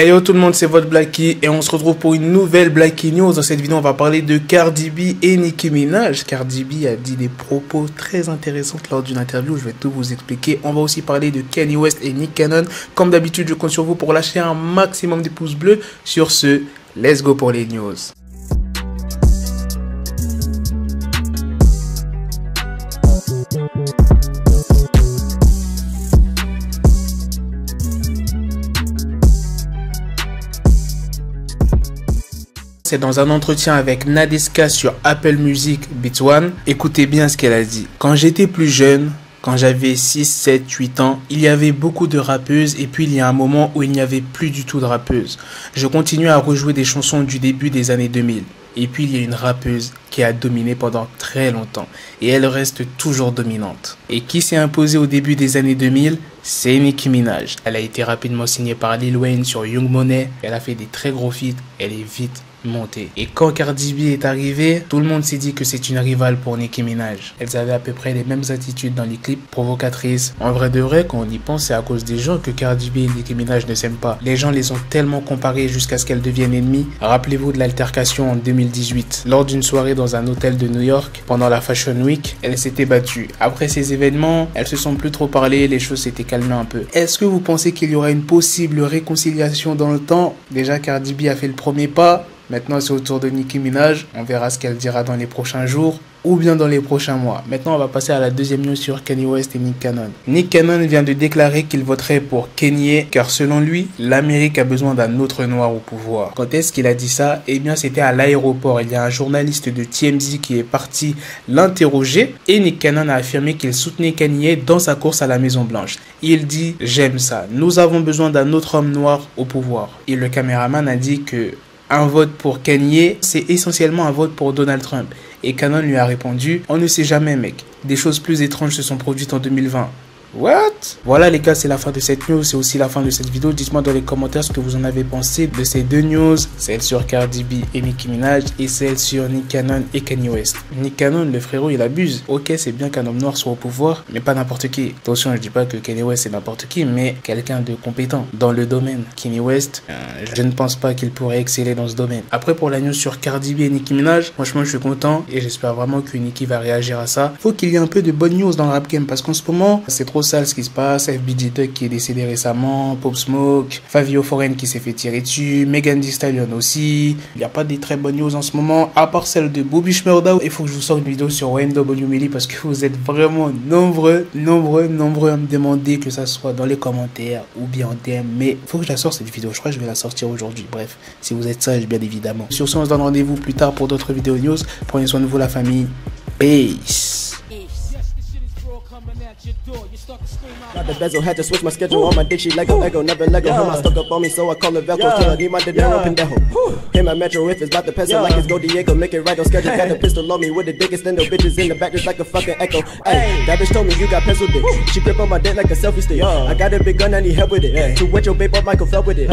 Hey yo tout le monde, c'est votre Blacky et on se retrouve pour une nouvelle Blacky News. Dans cette vidéo, on va parler de Cardi B et Nicki Minaj. Cardi B a dit des propos très intéressants lors d'une interview, je vais tout vous expliquer. On va aussi parler de Kanye West et Nick Cannon. Comme d'habitude, je compte sur vous pour lâcher un maximum de pouces bleus. Sur ce, let's go pour les news. C'est dans un entretien avec Nadeska sur Apple Music Beats One. Écoutez bien ce qu'elle a dit. Quand j'étais plus jeune, quand j'avais 6, 7, 8 ans, il y avait beaucoup de rappeuses et puis il y a un moment où il n'y avait plus du tout de rappeuses. Je continuais à rejouer des chansons du début des années 2000. Et puis il y a une rappeuse qui a dominé pendant très longtemps. Et elle reste toujours dominante. Et qui s'est imposée au début des années 2000 ? C'est Nicki Minaj. Elle a été rapidement signée par Lil Wayne sur Young Money. Elle a fait des très gros feats. Elle est vite montée. Et quand Cardi B est arrivée, tout le monde s'est dit que c'est une rivale pour Nicki Minaj. Elles avaient à peu près les mêmes attitudes dans les clips, provocatrices. En vrai de vrai, quand on y pense, c'est à cause des gens que Cardi B et Nicki Minaj ne s'aiment pas. Les gens les ont tellement comparées jusqu'à ce qu'elles deviennent ennemies. Rappelez-vous de l'altercation en 2018. Lors d'une soirée dans un hôtel de New York, pendant la Fashion Week, elles s'étaient battues. Après ces événements, elles se sont plus trop parlé, les choses s'étaient calmées un peu. Est-ce que vous pensez qu'il y aura une possible réconciliation dans le temps ? Déjà, Cardi B a fait le premier pas. Maintenant, c'est au tour de Nicki Minaj. On verra ce qu'elle dira dans les prochains jours ou bien dans les prochains mois. Maintenant, on va passer à la deuxième news sur Kanye West et Nick Cannon. Nick Cannon vient de déclarer qu'il voterait pour Kanye car selon lui, l'Amérique a besoin d'un autre noir au pouvoir. Quand est-ce qu'il a dit ça ? Eh bien, c'était à l'aéroport. Il y a un journaliste de TMZ qui est parti l'interroger et Nick Cannon a affirmé qu'il soutenait Kanye dans sa course à la Maison Blanche. Il dit « J'aime ça. Nous avons besoin d'un autre homme noir au pouvoir. » Et le caméraman a dit que un vote pour Kanye, c'est essentiellement un vote pour Donald Trump. Et Cannon lui a répondu « On ne sait jamais mec, des choses plus étranges se sont produites en 2020. » What? Voilà les gars, c'est la fin de cette news, c'est aussi la fin de cette vidéo. Dites-moi dans les commentaires ce que vous en avez pensé de ces deux news, celle sur Cardi B et Nicki Minaj et celle sur Nick Cannon et Kanye West. Nick Cannon, le frérot, il abuse. Ok, c'est bien qu'un homme noir soit au pouvoir, mais pas n'importe qui. Attention, je dis pas que Kanye West c'est n'importe qui, mais quelqu'un de compétent dans le domaine. Kanye West, je ne pense pas qu'il pourrait exceller dans ce domaine. Après, pour la news sur Cardi B et Nicki Minaj, franchement, je suis content et j'espère vraiment que Nicki va réagir à ça. Faut qu'il y ait un peu de bonnes news dans le rap game parce qu'en ce moment, c'est trop sale ce qui se passe. FBG Duck qui est décédé récemment, Pop Smoke, Fabio Foreign qui s'est fait tirer dessus, Megan Thee Stallion aussi. Il n'y a pas des très bonnes news en ce moment, à part celle de Bobby Shmurda. Il faut que je vous sorte une vidéo sur YNW Melly parce que vous êtes vraiment nombreux à me demander, que ça soit dans les commentaires ou bien en DM. Mais il faut que je la sorte cette vidéo, je crois que je vais la sortir aujourd'hui. Bref, si vous êtes sage, bien évidemment. Sur ce, on se donne rendez-vous plus tard pour d'autres vidéos news. Prenez soin de vous la famille. Peace. Got the bezel, had to switch my schedule on my dick, she Lego, Ego, never Lego. Him, I stuck up on me, so I call it Velcro. Till I need my dinero, pendejo. Him, my metro, if it's about the peso, like it's Go Diego, make it right on schedule. Got the pistol on me with the dick, extendo bitches in the back, just like a fucking echo. Hey, that bitch told me you got pencil dick. She grip on my dick like a selfie stick. I got a big gun, I need help with it. To wet your babe up, Michael fell with it.